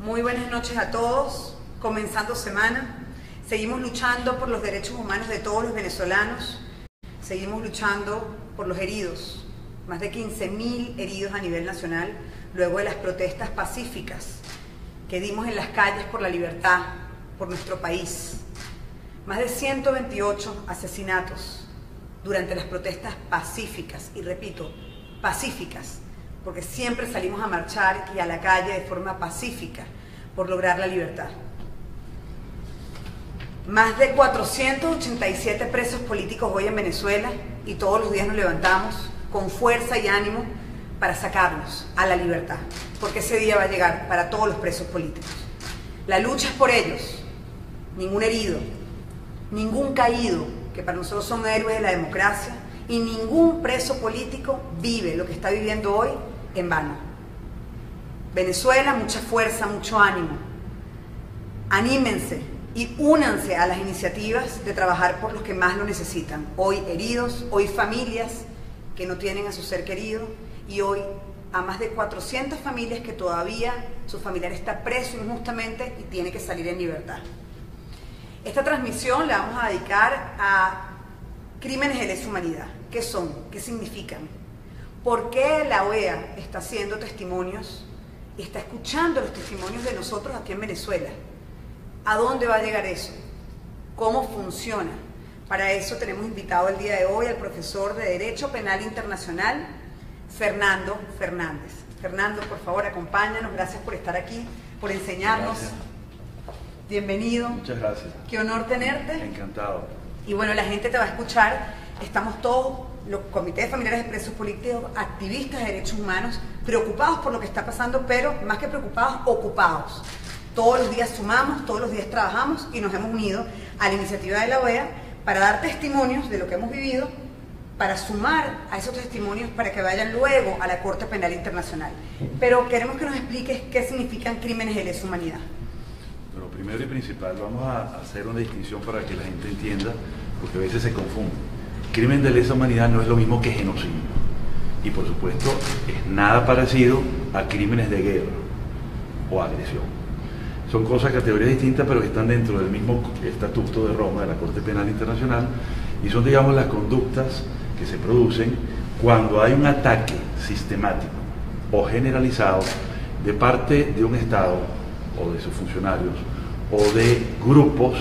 Muy buenas noches a todos, comenzando semana. Seguimos luchando por los derechos humanos de todos los venezolanos, seguimos luchando por los heridos, más de 15.000 heridos a nivel nacional, luego de las protestas pacíficas que dimos en las calles por la libertad, por nuestro país. Más de 128 asesinatos durante las protestas pacíficas, y repito, pacíficas, porque siempre salimos a marchar y a la calle de forma pacífica por lograr la libertad. Más de 487 presos políticos hoy en Venezuela, y todos los días nos levantamos con fuerza y ánimo para sacarlos a la libertad, porque ese día va a llegar para todos los presos políticos. La lucha es por ellos, ningún herido, ningún caído, que para nosotros son héroes de la democracia, y ningún preso político vive lo que está viviendo hoy en vano. Venezuela, mucha fuerza, mucho ánimo. Anímense y únanse a las iniciativas de trabajar por los que más lo necesitan. Hoy heridos, hoy familias que no tienen a su ser querido, y hoy a más de 400 familias que todavía su familiar está preso injustamente y tiene que salir en libertad. Esta transmisión la vamos a dedicar a crímenes de lesa humanidad. ¿Qué son? ¿Qué significan? ¿Por qué la OEA está haciendo testimonios y está escuchando los testimonios de nosotros aquí en Venezuela? ¿A dónde va a llegar eso? ¿Cómo funciona? Para eso tenemos invitado el día de hoy al profesor de Derecho Penal Internacional, Fernando Fernández. Fernando, por favor, acompáñanos. Gracias por estar aquí, por enseñarnos. Gracias. Bienvenido. Muchas gracias. Qué honor tenerte. Encantado. Y bueno, la gente te va a escuchar. Estamos todos, los comités de familiares de presos políticos, activistas de derechos humanos, preocupados por lo que está pasando, pero más que preocupados, ocupados. Todos los días sumamos, todos los días trabajamos y nos hemos unido a la iniciativa de la OEA para dar testimonios de lo que hemos vivido, para sumar a esos testimonios para que vayan luego a la Corte Penal Internacional. Pero queremos que nos expliques qué significan crímenes de lesa humanidad. Pero primero y principal, vamos a hacer una distinción para que la gente entienda, porque a veces se confunde. Crimen de lesa humanidad no es lo mismo que genocidio. Y por supuesto, es nada parecido a crímenes de guerra o agresión. Son cosas, categorías distintas, pero que están dentro del mismo estatuto de Roma, de la Corte Penal Internacional, y son, digamos, las conductas que se producen cuando hay un ataque sistemático o generalizado de parte de un Estado o de sus funcionarios o de grupos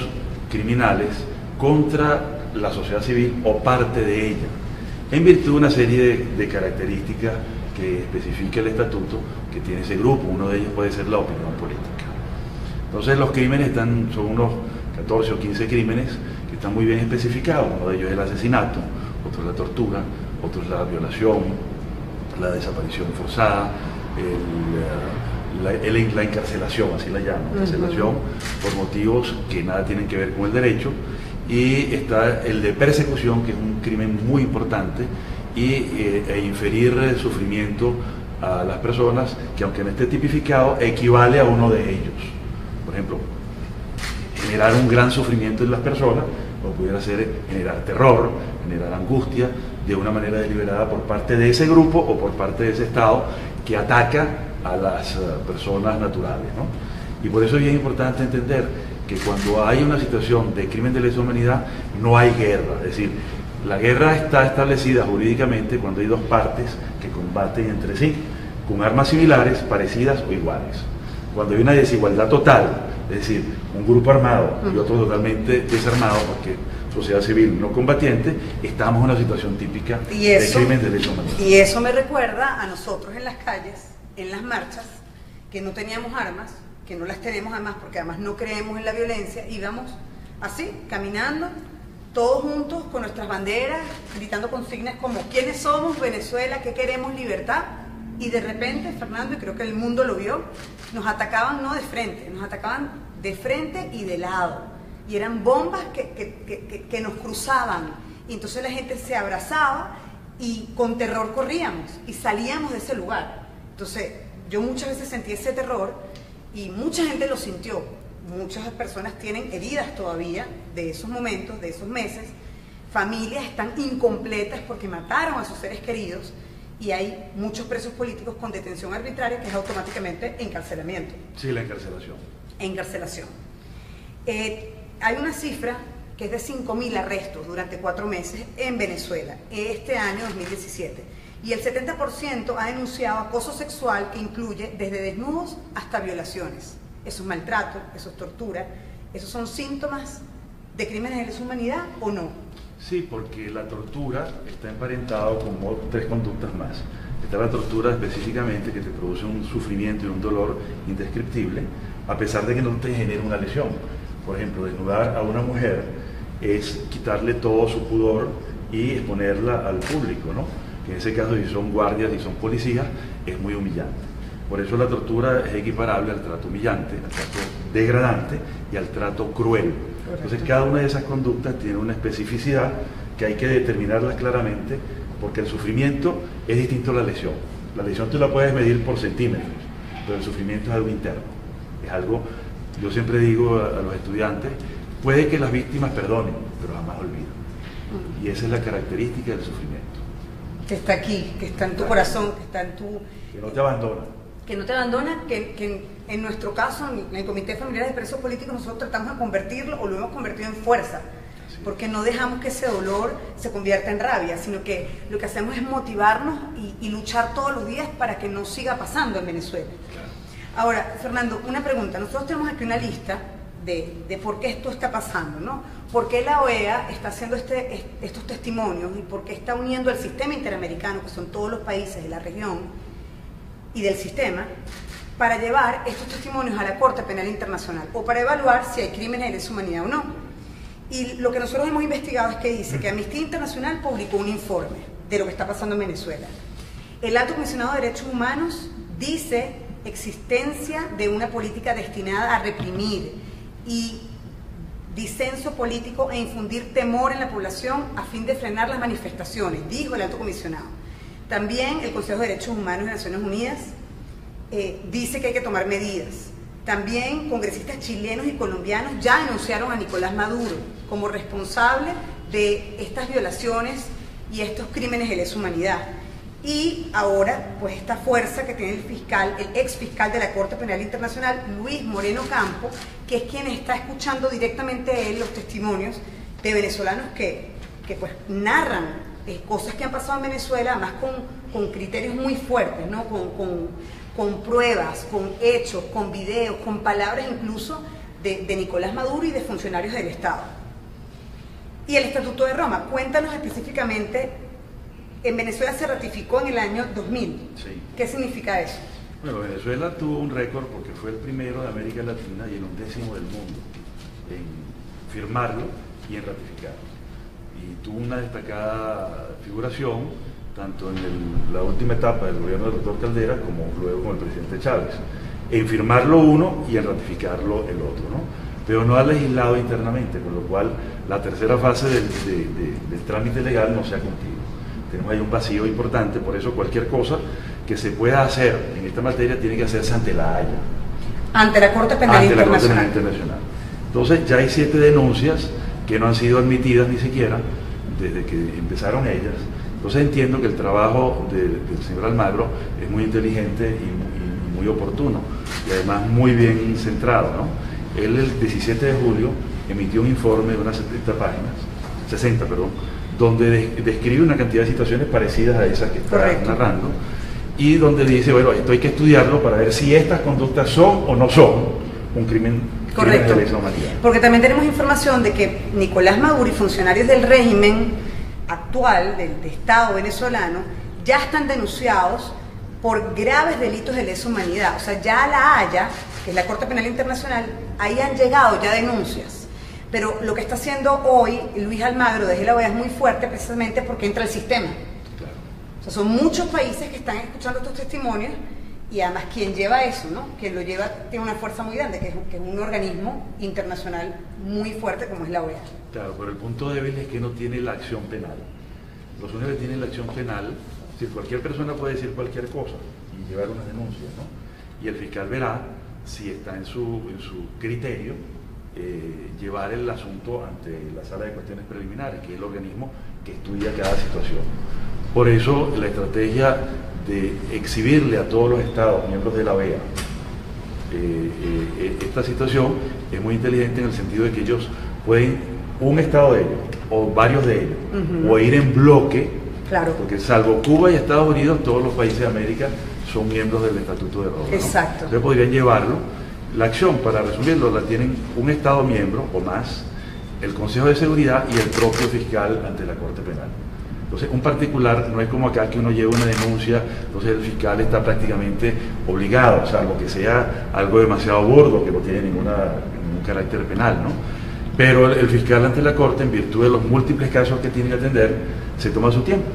criminales contra la sociedad civil o parte de ella, en virtud de una serie de características que especifica el estatuto que tiene ese grupo. Uno de ellos puede ser la opinión política. Entonces los crímenes son unos 14 o 15 crímenes que están muy bien especificados. Uno de ellos es el asesinato, otro es la tortura, otro es la violación, la desaparición forzada, la encarcelación, así la llaman, encarcelación por motivos que nada tienen que ver con el derecho, y está el de persecución, que es un crimen muy importante, e inferir sufrimiento a las personas, que aunque no esté tipificado, equivale a uno de ellos. Por ejemplo, generar un gran sufrimiento en las personas, o pudiera ser generar terror, generar angustia, de una manera deliberada por parte de ese grupo o por parte de ese Estado que ataca a las personas naturales, ¿no? Y por eso es bien importante entender que cuando hay una situación de crimen de lesa humanidad no hay guerra. Es decir, la guerra está establecida jurídicamente cuando hay dos partes que combaten entre sí con armas similares, parecidas o iguales. Cuando hay una desigualdad total, es decir, un grupo armado y otro totalmente desarmado, porque sociedad civil no combatiente, estamos en una situación típica de crimen de lesa humanidad. Y eso me recuerda a nosotros en las calles, en las marchas, que no teníamos armas, que no las tenemos además, porque además no creemos en la violencia, íbamos así, caminando, todos juntos con nuestras banderas, gritando consignas como ¿quiénes somos? Venezuela, ¿qué queremos? Libertad. Y de repente, Fernando, y creo que el mundo lo vio, nos atacaban no de frente, nos atacaban de frente y de lado. Y eran bombas que nos cruzaban. Y entonces la gente se abrazaba y con terror corríamos y salíamos de ese lugar. Entonces yo muchas veces sentí ese terror y mucha gente lo sintió. Muchas personas tienen heridas todavía de esos momentos, de esos meses. Familias están incompletas porque mataron a sus seres queridos. y hay muchos presos políticos con detención arbitraria, que es automáticamente encarcelamiento. Sí, la encarcelación. Encarcelación. Hay una cifra que es de 5.000 arrestos durante 4 meses en Venezuela, este año 2017. Y el 70% ha denunciado acoso sexual que incluye desde desnudos hasta violaciones. Eso es maltrato, eso es tortura, esos son síntomas de crímenes de lesa humanidad o no. Sí, porque la tortura está emparentada con 3 conductas más. Está la tortura específicamente, que te produce un sufrimiento y un dolor indescriptible, a pesar de que no te genere una lesión. Por ejemplo, desnudar a una mujer es quitarle todo su pudor y exponerla al público, ¿no? Que en ese caso, si son guardias y son policías, es muy humillante. Por eso la tortura es equiparable al trato humillante, al trato degradante y al trato cruel. Entonces, cada una de esas conductas tiene una especificidad que hay que determinarlas claramente, porque el sufrimiento es distinto a la lesión. La lesión tú la puedes medir por centímetros, pero el sufrimiento es algo interno. Es algo, yo siempre digo a los estudiantes, puede que las víctimas perdonen, pero jamás olvidan. Y esa es la característica del sufrimiento. Que está aquí, que está en tu corazón, que está en tu... Que no te abandona. Que no te abandona, que en nuestro caso, en el Comité Familiar de Presos Políticos, nosotros tratamos de convertirlo, o lo hemos convertido en fuerza, porque no dejamos que ese dolor se convierta en rabia, sino que lo que hacemos es motivarnos y luchar todos los días para que no siga pasando en Venezuela. Claro. Ahora, Fernando, una pregunta. Nosotros tenemos aquí una lista de por qué esto está pasando, ¿no? ¿Por qué la OEA está haciendo estos testimonios y por qué está uniendo el sistema interamericano, que son todos los países de la región y del sistema, para llevar estos testimonios a la Corte Penal Internacional o para evaluar si hay crímenes de lesa humanidad o no? Y lo que nosotros hemos investigado es que dice que Amnistía Internacional publicó un informe de lo que está pasando en Venezuela. El Alto Comisionado de Derechos Humanos dice existencia de una política destinada a reprimir y disenso político e infundir temor en la población a fin de frenar las manifestaciones, dijo el Alto Comisionado. También el Consejo de Derechos Humanos de Naciones Unidas dice que hay que tomar medidas. También congresistas chilenos y colombianos ya denunciaron a Nicolás Maduro como responsable de estas violaciones y estos crímenes de lesa humanidad. Y ahora, pues esta fuerza que tiene el fiscal, el ex fiscal de la Corte Penal Internacional, Luis Moreno Campo, que es quien está escuchando directamente a él los testimonios de venezolanos que pues narran cosas que han pasado en Venezuela, además con criterios muy fuertes, ¿no? Con pruebas, con hechos, con videos, con palabras incluso de Nicolás Maduro y de funcionarios del Estado. Y el Estatuto de Roma, cuéntanos específicamente. En Venezuela se ratificó en el año 2000. Sí. ¿Qué significa eso? Bueno, Venezuela tuvo un récord porque fue el primero de América Latina y el 11º del mundo en firmarlo y en ratificarlo. Y tuvo una destacada figuración tanto en la última etapa del gobierno del doctor Caldera como luego con el presidente Chávez, en firmarlo uno y en ratificarlo el otro, ¿no? Pero no ha legislado internamente, con lo cual la tercera fase del trámite legal no se ha cumplido. Tenemos ahí un vacío importante, por eso cualquier cosa que se pueda hacer en esta materia tiene que hacerse ante la Haya. Ante la Corte Penal Internacional. Entonces ya hay 7 denuncias que no han sido admitidas ni siquiera desde que empezaron ellas. Entonces entiendo que el trabajo del señor Almagro es muy inteligente y muy oportuno y además muy bien centrado, ¿no? Él el 17 de julio emitió un informe de unas 60, donde describe una cantidad de situaciones parecidas a esas que está narrando y donde dice, bueno, esto hay que estudiarlo para ver si estas conductas son o no son un crimen de lesa humanidad. Porque también tenemos información de que Nicolás Maduro y funcionarios del régimen actual, del Estado venezolano, ya están denunciados por graves delitos de lesa humanidad. O sea, ya a la Haya, que es la Corte Penal Internacional, ahí han llegado ya denuncias. Pero lo que está haciendo hoy Luis Almagro desde la OEA es muy fuerte precisamente porque entra el sistema. Claro. O sea, son muchos países que están escuchando estos testimonios y además quien lleva eso, ¿no? Quien lo lleva tiene una fuerza muy grande, que es un organismo internacional muy fuerte como es la OEA. Claro, pero el punto débil es que no tiene la acción penal. Los únicos que tienen la acción penal, es decir, cualquier persona puede decir cualquier cosa y llevar una denuncia, ¿no? Y el fiscal verá si está en su criterio llevar el asunto ante la Sala de Cuestiones Preliminares, que es el organismo que estudia cada situación. Por eso la estrategia de exhibirle a todos los estados miembros de la OEA esta situación es muy inteligente en el sentido de que ellos pueden, un estado de ellos, o varios de ellos, o ir en bloque, claro, porque salvo Cuba y Estados Unidos, todos los países de América son miembros del Estatuto de Roma, ¿no? Exacto. Entonces podrían llevarlo. La acción, para resumirlo, la tienen un estado miembro o más, el Consejo de Seguridad y el propio fiscal ante la Corte Penal. Entonces, un particular no es como acá que uno lleva una denuncia, entonces el fiscal está prácticamente obligado, salvo que sea algo demasiado burdo, que no tiene ningún carácter penal, ¿no? Pero el fiscal ante la Corte, en virtud de los múltiples casos que tiene que atender, se toma su tiempo.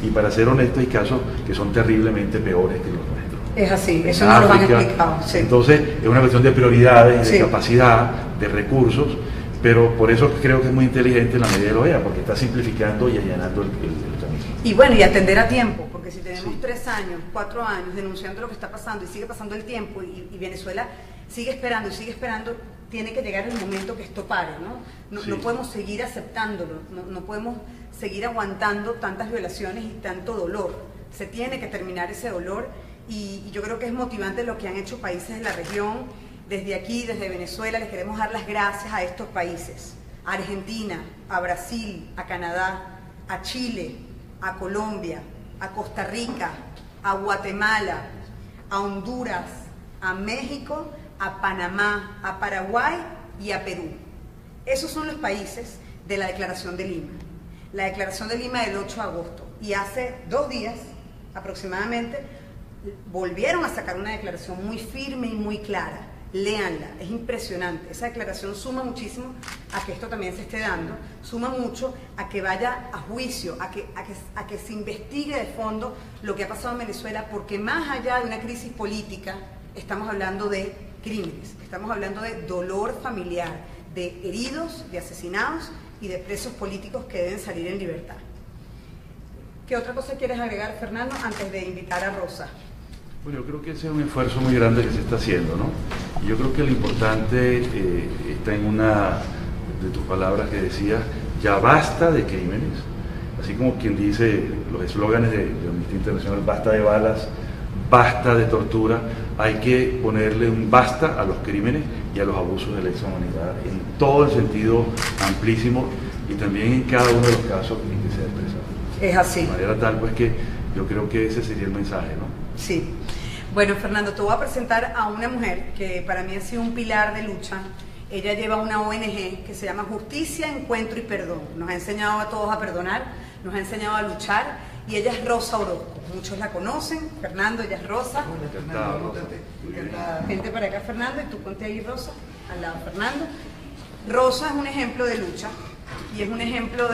Y para ser honesto, hay casos que son terriblemente peores que los nuestros. Es así, eso no lo han explicado. Sí. Entonces, es una cuestión de prioridades, de sí, capacidad, de recursos, pero por eso creo que es muy inteligente en la medida de lo OEA, porque está simplificando y allanando el camino. Y bueno, y atender a tiempo, porque si tenemos sí, 3 años, 4 años denunciando lo que está pasando y sigue pasando el tiempo y Venezuela sigue esperando y sigue esperando, tiene que llegar el momento que esto pare, ¿no? Sí. No podemos seguir aceptándolo, no podemos seguir aguantando tantas violaciones y tanto dolor. Se tiene que terminar ese dolor y yo creo que es motivante lo que han hecho países de la región. Desde aquí, desde Venezuela, les queremos dar las gracias a estos países, a Argentina, a Brasil, a Canadá, a Chile, a Colombia, a Costa Rica, a Guatemala, a Honduras, a México, a Panamá, a Paraguay y a Perú. Esos son los países de la Declaración de Lima. La Declaración de Lima del 8 de agosto. Y hace 2 días aproximadamente volvieron a sacar una declaración muy firme y muy clara. Léanla, es impresionante. Esa declaración suma muchísimo a que esto también se esté dando, suma mucho a que vaya a juicio, a que se investigue de fondo lo que ha pasado en Venezuela, porque más allá de una crisis política, estamos hablando de crímenes, estamos hablando de dolor familiar, de heridos, de asesinados y de presos políticos que deben salir en libertad. ¿Qué otra cosa quieres agregar, Fernando, antes de invitar a Rosa? Bueno, yo creo que ese es un esfuerzo muy grande que se está haciendo, ¿no? Y yo creo que lo importante está en una de tus palabras que decías, ya basta de crímenes, así como quien dice los eslóganes de Amnistía Internacional, basta de balas, basta de tortura, hay que ponerle un basta a los crímenes y a los abusos de la lesa humanidad en todo el sentido amplísimo y también en cada uno de los casos en que se ha expresado. Es así. De manera tal pues que yo creo que ese sería el mensaje, ¿no? Sí. Bueno, Fernando, te voy a presentar a una mujer que para mí ha sido un pilar de lucha. Ella lleva una ONG que se llama Justicia, Encuentro y Perdón. Nos ha enseñado a todos a perdonar, nos ha enseñado a luchar y ella es Rosa Orozco. Muchos la conocen. Fernando, ella es Rosa. Hola, Fernando, encantada. Vente para acá, Fernando, y tú ponte ahí, Rosa, al lado de Fernando. Rosa es un ejemplo de lucha y es un ejemplo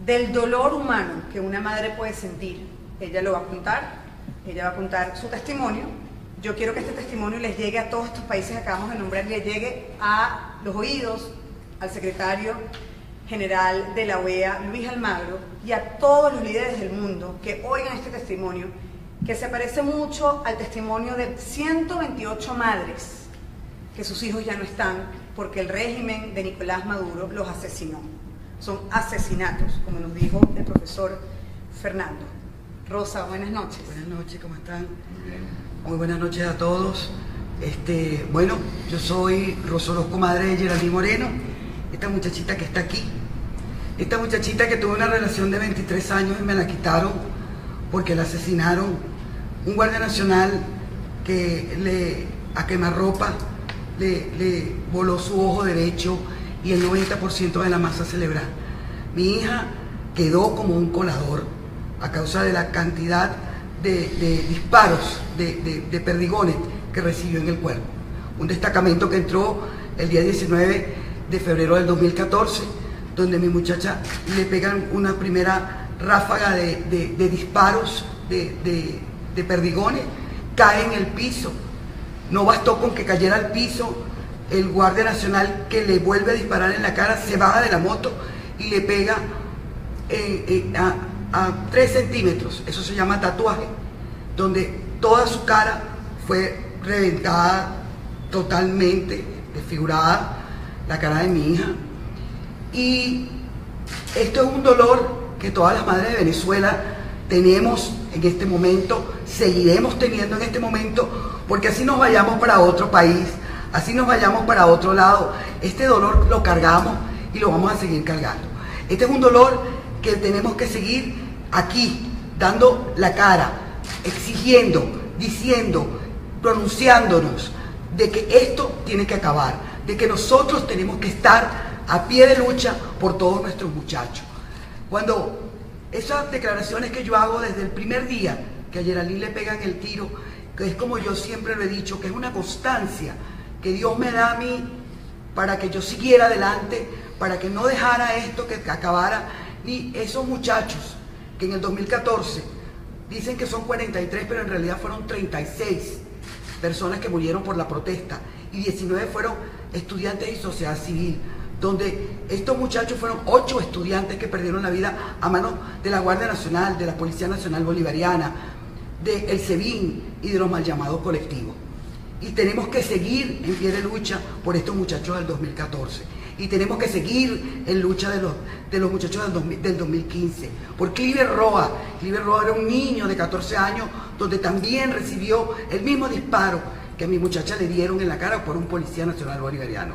del dolor humano que una madre puede sentir. Ella lo va a contar su testimonio. Yo quiero que este testimonio les llegue a todos estos países que acabamos de nombrar, les llegue a los oídos, al secretario general de la OEA, Luis Almagro, y a todos los líderes del mundo que oigan este testimonio, que se parece mucho al testimonio de 128 madres que sus hijos ya no están porque el régimen de Nicolás Maduro los asesinó. Son asesinatos, como nos dijo el profesor Fernando. Rosa, buenas noches. Buenas noches, ¿cómo están? Muy bien. Muy buenas noches a todos. Bueno, yo soy Rosa Orozco, madre de Geraldine Moreno, esta muchachita que está aquí. Esta muchachita que tuvo una relación de 23 años y me la quitaron porque la asesinaron. Un guardia nacional que a quemarropa le voló su ojo derecho y el 90% de la masa cerebral. Mi hija quedó como un colador a causa de la cantidad de disparos, de perdigones que recibió en el cuerpo. Un destacamento que entró el día 19 de febrero del 2014, donde mi muchacha le pegan una primera ráfaga de disparos de perdigones, cae en el piso. No bastó con que cayera al piso, el guardia nacional que le vuelve a disparar en la cara se baja de la moto y le pega a 3 centímetros, eso se llama tatuaje, donde toda su cara fue reventada, totalmente desfigurada, la cara de mi hija. Y esto es un dolor que todas las madres de Venezuela tenemos en este momento, seguiremos teniendo en este momento, porque así nos vayamos para otro país, así nos vayamos para otro lado, este dolor lo cargamos y lo vamos a seguir cargando. Este es un dolor que tenemos que seguir aquí, dando la cara, exigiendo, diciendo, pronunciándonos de que esto tiene que acabar, de que nosotros tenemos que estar a pie de lucha por todos nuestros muchachos. Cuando esas declaraciones que yo hago desde el primer día que a Geraldine le pegan el tiro, que es como yo siempre lo he dicho, que es una constancia que Dios me da a mí para que yo siguiera adelante, para que no dejara esto que acabara, ni esos muchachos que en el 2014 dicen que son 43, pero en realidad fueron 36 personas que murieron por la protesta y 19 fueron estudiantes y sociedad civil, donde estos muchachos fueron 8 estudiantes que perdieron la vida a manos de la Guardia Nacional, de la Policía Nacional Bolivariana, del SEBIN y de los mal llamados colectivos. Y tenemos que seguir en pie de lucha por estos muchachos del 2014. Y tenemos que seguir en lucha de los muchachos del 2015. Por Cliver Roa. Cliver Roa era un niño de 14 años donde también recibió el mismo disparo que a mi muchacha le dieron en la cara por un policía nacional bolivariano.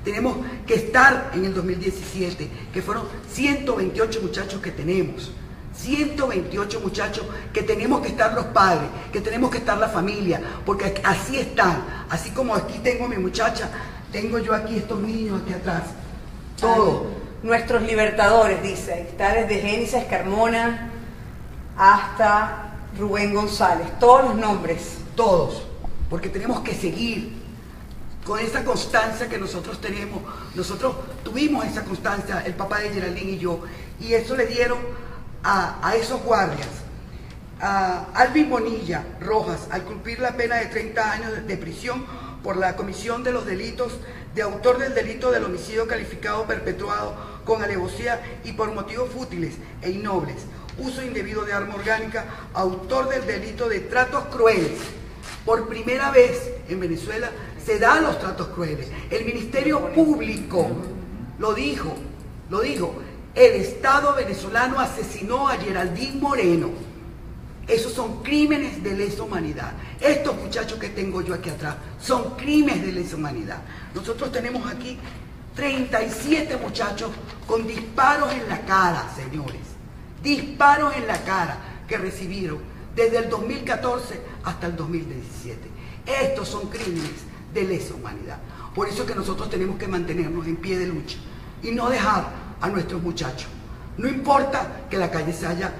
Tenemos que estar en el 2017, que fueron 128 muchachos que tenemos. 128 muchachos que tenemos que estar los padres, que tenemos que estar la familia, porque así están. Así como aquí tengo a mi muchacha, tengo yo aquí estos niños aquí atrás. Todo. Nuestros libertadores, dice. Ahí está desde Génesis Carmona hasta Rubén González. Todos los nombres. Todos. Porque tenemos que seguir con esa constancia que nosotros tenemos. Nosotros tuvimos esa constancia, el papá de Geraldine y yo. Y eso le dieron a esos guardias, a Alvin Bonilla Rojas, al cumplir la pena de 30 años de prisión por la comisión de los delitos de autor del delito del homicidio calificado perpetuado con alevosía y por motivos fútiles e innobles, uso indebido de arma orgánica, autor del delito de tratos crueles. Por primera vez en Venezuela se dan los tratos crueles. El Ministerio Público lo dijo. El Estado venezolano asesinó a Geraldine Moreno. Esos son crímenes de lesa humanidad. Estos muchachos que tengo yo aquí atrás son crímenes de lesa humanidad. Nosotros tenemos aquí 37 muchachos con disparos en la cara, señores. Disparos en la cara que recibieron desde el 2014 hasta el 2017. Estos son crímenes de lesa humanidad. Por eso es que nosotros tenemos que mantenernos en pie de lucha y no dejar a nuestros muchachos. No importa que la calle se haya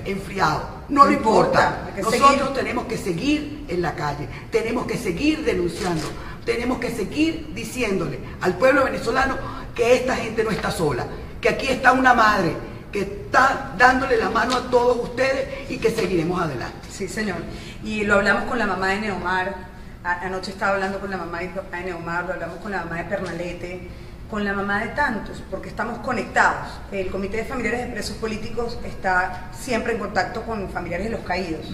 enfriado, no importa. Nosotros tenemos que seguir en la calle, tenemos que seguir denunciando, tenemos que seguir diciéndole al pueblo venezolano que esta gente no está sola, que aquí está una madre que está dándole la mano a todos ustedes y que seguiremos adelante. Sí, señor. Y lo hablamos con la mamá de Neomar, anoche estaba hablando con la mamá y papá de Neomar, lo hablamos con la mamá de Pernalete, con la mamá de tantos, porque estamos conectados. El Comité de Familiares de Presos Políticos está siempre en contacto con familiares de los caídos,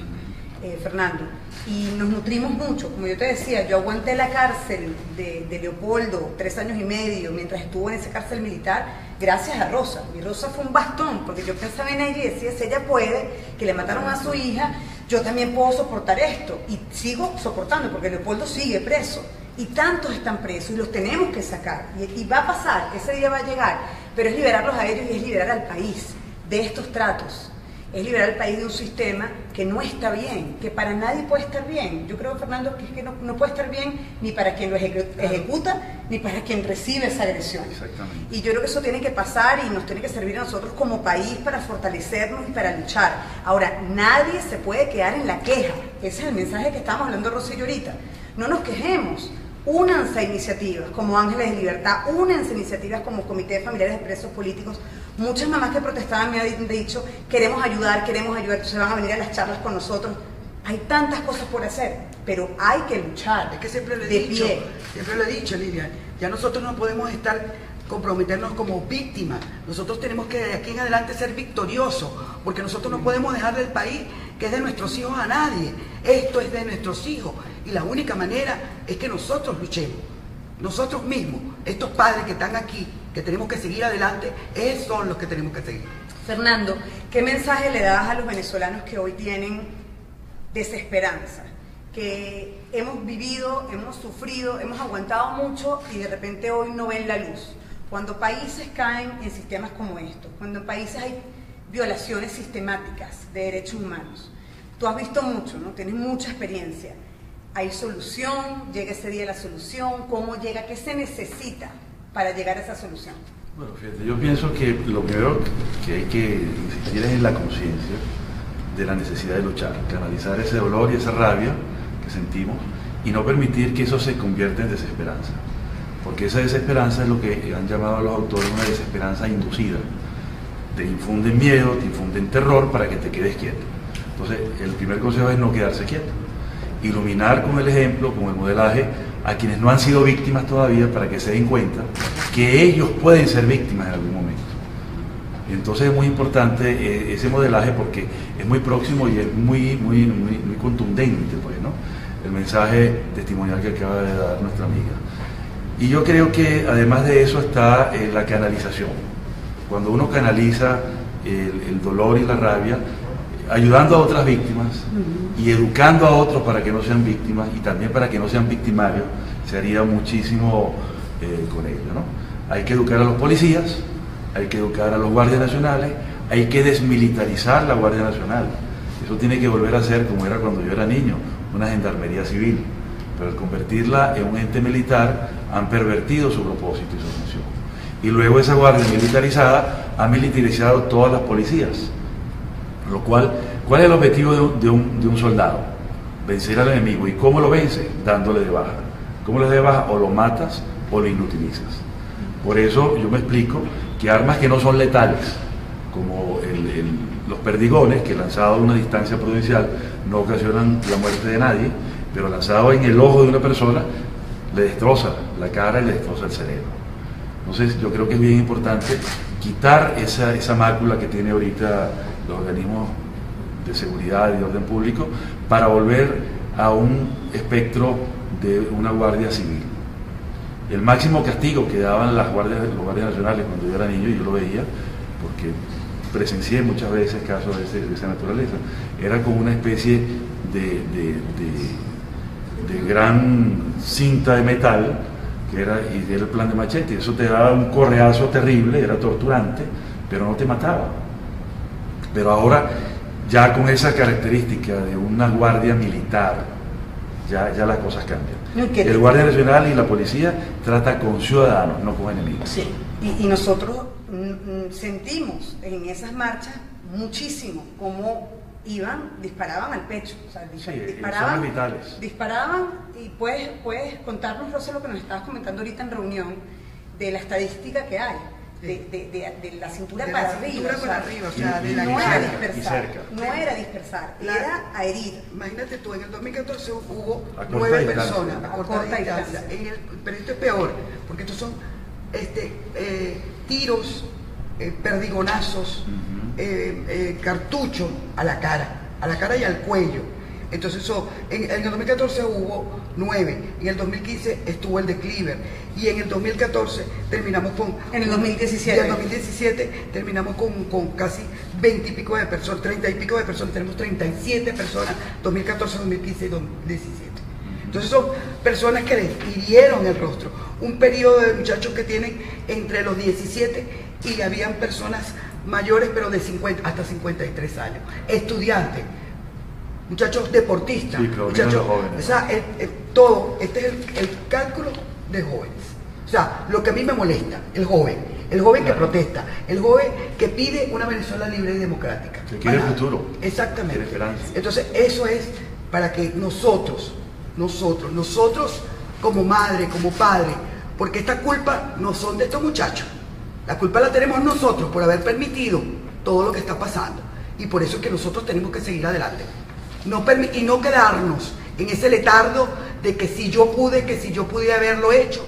Fernando, y nos nutrimos mucho. Como yo te decía, yo aguanté la cárcel de Leopoldo 3 años y medio mientras estuvo en esa cárcel militar gracias a Rosa. Y Rosa fue un bastón, porque yo pensaba en ella y decía, si ella puede, que le mataron a su hija, yo también puedo soportar esto, y sigo soportando, porque Leopoldo sigue preso. Y tantos están presos y los tenemos que sacar. Y va a pasar, ese día va a llegar, pero es liberarlos a ellos y es liberar al país de estos tratos. Es liberar al país de un sistema que no está bien, que para nadie puede estar bien. Yo creo, Fernando, que es que no puede estar bien ni para quien lo ejecuta, ni para quien recibe esa agresión. Exactamente. Y yo creo que eso tiene que pasar y nos tiene que servir a nosotros como país para fortalecernos y para luchar. Ahora, nadie se puede quedar en la queja. Ese es el mensaje que estábamos hablando Rocío ahorita. No nos quejemos. Únanse a iniciativas como Ángeles de Libertad, únanse a iniciativas como Comité de Familiares de Presos Políticos. Muchas mamás que protestaban me han dicho, queremos ayudar, se van a venir a las charlas con nosotros. Hay tantas cosas por hacer, pero hay que luchar. Es que siempre lo he dicho, Lilian, ya nosotros no podemos comprometernos como víctimas. Nosotros tenemos que de aquí en adelante ser victoriosos, porque nosotros no podemos dejar del país que es de nuestros hijos a nadie. Esto es de nuestros hijos y la única manera es que nosotros luchemos. Nosotros mismos, estos padres que están aquí, que tenemos que seguir adelante, esos son los que tenemos que seguir. Fernando, ¿qué mensaje le das a los venezolanos que hoy tienen desesperanza? Que hemos vivido, hemos sufrido, hemos aguantado mucho y de repente hoy no ven la luz. Cuando países caen en sistemas como estos, cuando en países hay violaciones sistemáticas de derechos humanos, tú has visto mucho, ¿no? Tienes mucha experiencia. ¿Hay solución? ¿Llega ese día la solución? ¿Cómo llega? ¿Qué se necesita para llegar a esa solución? Bueno, fíjate, yo pienso que lo primero que hay que insistir es en la conciencia de la necesidad de luchar, canalizar ese dolor y esa rabia que sentimos y no permitir que eso se convierta en desesperanza, porque esa desesperanza es lo que han llamado a los autores una desesperanza inducida. Te infunden miedo, te infunden terror para que te quedes quieto. Entonces, el primer consejo es no quedarse quieto, iluminar con el ejemplo, con el modelaje, a quienes no han sido víctimas todavía para que se den cuenta que ellos pueden ser víctimas en algún momento. Entonces es muy importante ese modelaje porque es muy próximo y es muy contundente, pues, ¿no? El mensaje testimonial que acaba de dar nuestra amiga. Y yo creo que además de eso está la canalización. Cuando uno canaliza el dolor y la rabia, ayudando a otras víctimas y educando a otros para que no sean víctimas y también para que no sean victimarios, se haría muchísimo con ello, ¿no? Hay que educar a los policías, hay que educar a los guardias nacionales, hay que desmilitarizar la Guardia Nacional. Eso tiene que volver a ser como era cuando yo era niño, una gendarmería civil. Pero al convertirla en un ente militar han pervertido su propósito y su función. Y luego esa guardia militarizada ha militarizado todas las policías. Lo cual, ¿cuál es el objetivo de un soldado? Vencer al enemigo. ¿Y cómo lo vence? Dándole de baja. ¿Cómo le das de baja? O lo matas o lo inutilizas. Por eso yo me explico que armas que no son letales, como los perdigones, que lanzados a una distancia prudencial no ocasionan la muerte de nadie, pero lanzado en el ojo de una persona le destroza la cara y le destroza el cerebro. Entonces yo creo que es bien importante quitar esa mácula que tiene ahorita los organismos de seguridad y de orden público para volver a un espectro de una guardia civil. El máximo castigo que daban los guardias nacionales cuando yo era niño, y yo lo veía porque presencié muchas veces casos de esa naturaleza, era como una especie de gran cinta de metal que era el plan de machete. Eso te daba un correazo terrible, era torturante, pero no te mataba. Pero ahora, ya con esa característica de una guardia militar, ya las cosas cambian. El Guardia Nacional y la policía trata con ciudadanos, no con enemigos. Sí, y nosotros sentimos en esas marchas muchísimo cómo disparaban al pecho, o sea, disparaban, vitales. Disparaban, y puedes contarnos, Rosa, lo que nos estabas comentando ahorita en reunión, de la estadística que hay, de la cintura para arriba, o sea, de la no cara. era dispersar, era a herir. Imagínate tú, en el 2014 hubo a 9 corta personas a corta distancia. Pero esto es peor, porque estos son tiros, perdigonazos, cartuchos a la cara y al cuello. Entonces en el 2014 hubo 9, en el 2015 estuvo el de Cleaver, y en el 2014 terminamos con... En el 2017. Y en el 2017 terminamos con casi 20 y pico de personas, 30 y pico de personas, tenemos 37 personas, 2014, 2015 y 2017. Entonces son personas que les hirieron el rostro, un periodo de muchachos que tienen entre los 17 y habían personas mayores, pero de 50 hasta 53 años, estudiantes, muchachos deportistas, sí, muchachos jóvenes. O sea, todo, este es el cálculo de jóvenes. O sea, lo que a mí me molesta, el joven que protesta, el joven que pide una Venezuela libre y democrática. Que quiere el futuro. Exactamente. Quiere esperanza. Entonces, eso es para que nosotros como madre, como padre, porque esta culpa no son de estos muchachos, la culpa la tenemos nosotros por haber permitido todo lo que está pasando, y por eso es que nosotros tenemos que seguir adelante. Y no quedarnos en ese letargo de que si yo pude haberlo hecho,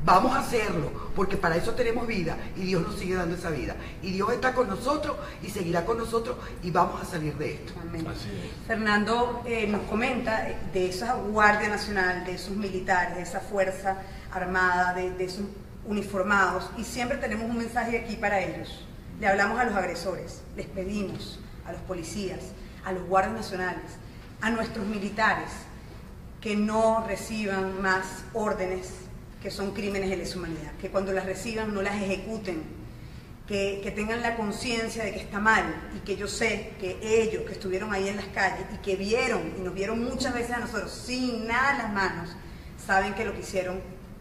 vamos a hacerlo, porque para eso tenemos vida y Dios nos sigue dando esa vida. Y Dios está con nosotros y seguirá con nosotros y vamos a salir de esto. Amén. Así es. Fernando nos comenta de esa Guardia Nacional, de esos militares, de esa Fuerza Armada, de esos uniformados, y siempre tenemos un mensaje aquí para ellos. le hablamos a los agresores, les pedimos a los policías, a los guardias nacionales, a nuestros militares, que no reciban más órdenes que son crímenes de lesa humanidad, que cuando las reciban no las ejecuten, que tengan la conciencia de que está mal, y que yo sé que ellos que estuvieron ahí en las calles y que vieron, y nos vieron muchas veces a nosotros sin nada en las manos, saben que lo que hicieron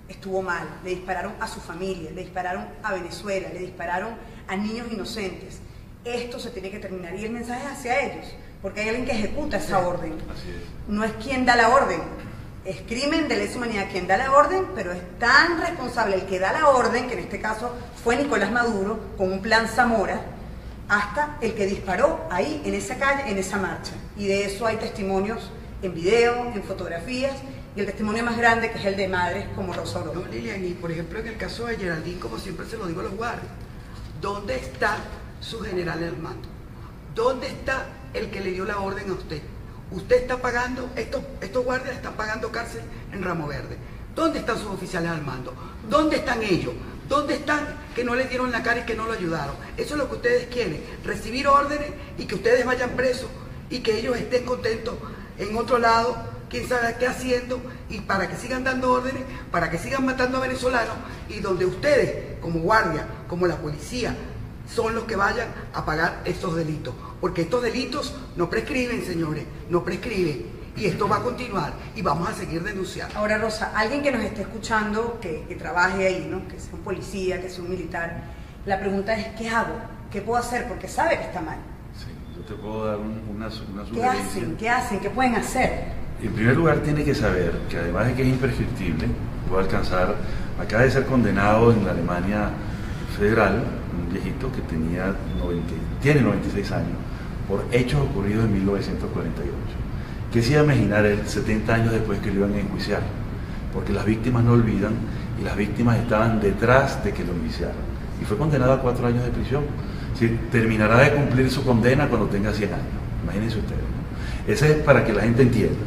estuvo mal. Le dispararon a su familia, le dispararon a Venezuela, le dispararon a niños inocentes. Esto se tiene que terminar, y el mensaje es hacia ellos, porque hay alguien que ejecuta esa orden. Así es. No es quien da la orden, es crimen de lesa humanidad quien da la orden, pero es tan responsable el que da la orden, que en este caso fue Nicolás Maduro, con un plan Zamora, hasta el que disparó ahí, en esa calle, en esa marcha. Y de eso hay testimonios en video, en fotografías, y el testimonio más grande, que es el de madres como Rosa Orozco. No, Lilian, y por ejemplo en el caso de Geraldine, como siempre se lo digo a los guardias, ¿dónde está su general en el mando? ¿Dónde está el que le dio la orden a usted? Usted está pagando, estos guardias están pagando cárcel en Ramo Verde. ¿Dónde están sus oficiales al mando? ¿Dónde están ellos? ¿Dónde están que no le dieron la cara y que no lo ayudaron? Eso es lo que ustedes quieren, recibir órdenes y que ustedes vayan presos y que ellos estén contentos en otro lado, quién sabe qué haciendo, y para que sigan dando órdenes, para que sigan matando a venezolanos, y donde ustedes, como guardia, como la policía, son los que vayan a pagar estos delitos, porque estos delitos no prescriben, señores, no prescriben, y esto va a continuar y vamos a seguir denunciando. Ahora, Rosa, alguien que nos esté escuchando, que trabaje ahí, ¿no? Que sea un policía, que sea un militar, la pregunta es, ¿qué hago? ¿Qué puedo hacer? Porque sabe que está mal. Sí, yo te puedo dar una sugerencia. ¿Qué hacen? ¿Qué hacen? ¿Qué pueden hacer? En primer lugar, tiene que saber que además de que es imprescriptible, puede alcanzar, acaba de ser condenado en la Alemania federal, un viejito que tiene 96 años, por hechos ocurridos en 1948. ¿Qué se iba a imaginar él 70 años después que lo iban a enjuiciar? Porque las víctimas no olvidan, y las víctimas estaban detrás de que lo enjuiciaran. Y fue condenado a 4 años de prisión. Sí, terminará de cumplir su condena cuando tenga 100 años. Imagínense ustedes, ¿no? Ese es para que la gente entienda.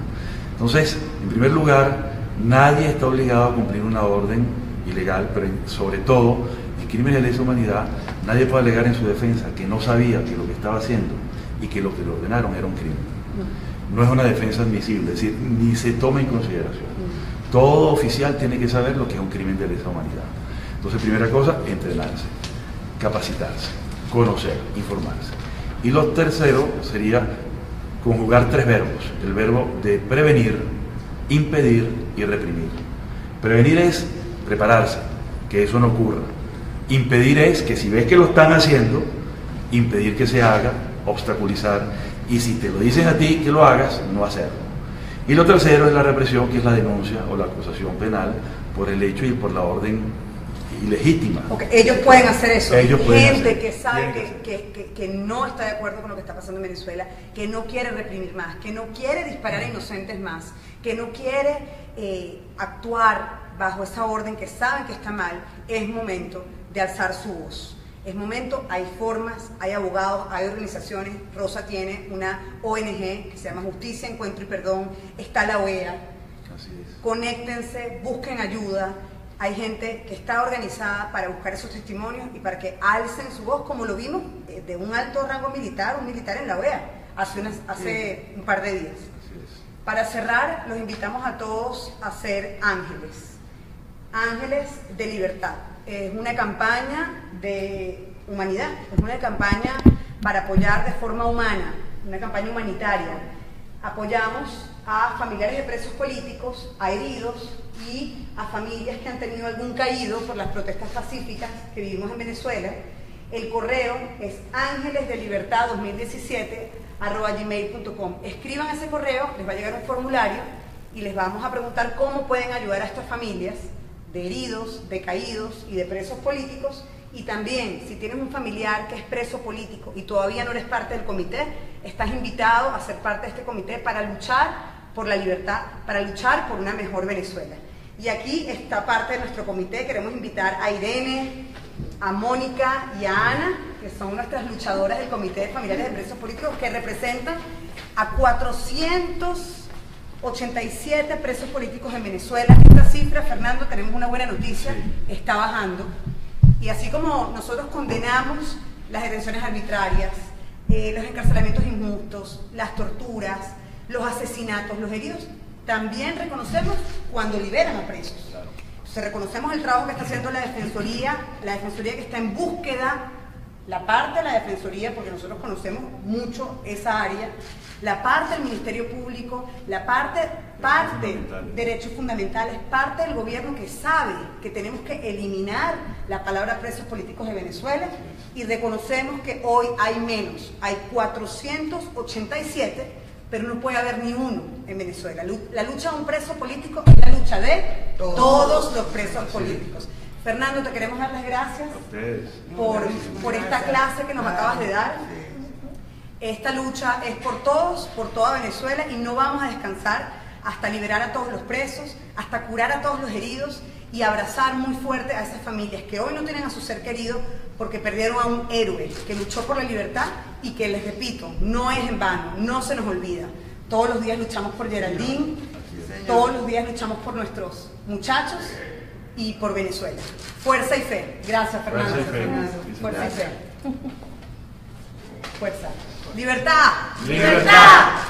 Entonces, en primer lugar, nadie está obligado a cumplir una orden ilegal, pero sobre todo, en crímenes de lesa humanidad, nadie puede alegar en su defensa que no sabía que lo que estaba haciendo y que lo que le ordenaron era un crimen. No es una defensa admisible, es decir, ni se toma en consideración. Todo oficial tiene que saber lo que es un crimen de lesa humanidad. Entonces, primera cosa, entrenarse, capacitarse, conocer, informarse. Y lo tercero sería conjugar 3 verbos. El verbo de prevenir, impedir y reprimir. Prevenir es prepararse, que eso no ocurra. Impedir es que si ves que lo están haciendo, impedir que se haga, obstaculizar, y si te lo dicen a ti que lo hagas, no hacerlo. Y lo tercero es la represión, que es la denuncia o la acusación penal por el hecho y por la orden ilegítima. Okay, ellos pueden hacer eso. Ellos pueden gente hacer. Que sabe que no está de acuerdo con lo que está pasando en Venezuela, que no quiere reprimir más, que no quiere disparar a inocentes más, que no quiere actuar bajo esa orden, que saben que está mal, es momento de alzar su voz. Es momento, hay formas, hay abogados, hay organizaciones. Rosa tiene una ONG que se llama Justicia, Encuentro y Perdón, está la OEA. Así es. Conéctense, busquen ayuda. Hay gente que está organizada para buscar esos testimonios y para que alcen su voz, como lo vimos de un alto rango militar, un militar en la OEA, hace un par de días. Así es. Para cerrar, los invitamos a todos a ser ángeles, ángeles de libertad. Es una campaña de humanidad, es una campaña para apoyar de forma humana, una campaña humanitaria. Apoyamos a familiares de presos políticos, a heridos y a familias que han tenido algún caído por las protestas pacíficas que vivimos en Venezuela. El correo es angelesdelibertad2017@gmail.com. Escriban ese correo, les va a llegar un formulario y les vamos a preguntar cómo pueden ayudar a estas familias de heridos, de caídos y de presos políticos. Y también, si tienes un familiar que es preso político y todavía no eres parte del comité, estás invitado a ser parte de este comité para luchar por la libertad, para luchar por una mejor Venezuela. Y aquí está parte de nuestro comité. Queremos invitar a Irene, a Mónica y a Ana, que son nuestras luchadoras del Comité de Familiares de Presos Políticos, que representan a 487 presos políticos en Venezuela. Esta cifra, Fernando, tenemos una buena noticia, está bajando. Y así como nosotros condenamos las detenciones arbitrarias, los encarcelamientos injustos, las torturas, los asesinatos, los heridos, también reconocemos cuando liberan a presos. Entonces reconocemos el trabajo que está haciendo la Defensoría que está en búsqueda, la parte de la Defensoría, porque nosotros conocemos mucho esa área, la parte del Ministerio Público, la parte derechos fundamentales, parte del gobierno que sabe que tenemos que eliminar la palabra presos políticos de Venezuela, y reconocemos que hoy hay menos, hay 487, pero no puede haber ni uno en Venezuela. La lucha de un preso político es la lucha de todos los presos políticos. Fernando, te queremos dar las gracias por esta clase que nos acabas de dar. Esta lucha es por todos, por toda Venezuela, y no vamos a descansar hasta liberar a todos los presos, hasta curar a todos los heridos y abrazar muy fuerte a esas familias que hoy no tienen a su ser querido porque perdieron a un héroe que luchó por la libertad y que, les repito, no es en vano, no se nos olvida. Todos los días luchamos por Geraldine, todos los días luchamos por nuestros muchachos y por Venezuela. Fuerza y fe. Gracias, Fernando. Fuerza y fe. Fuerza. Libertad. Libertad.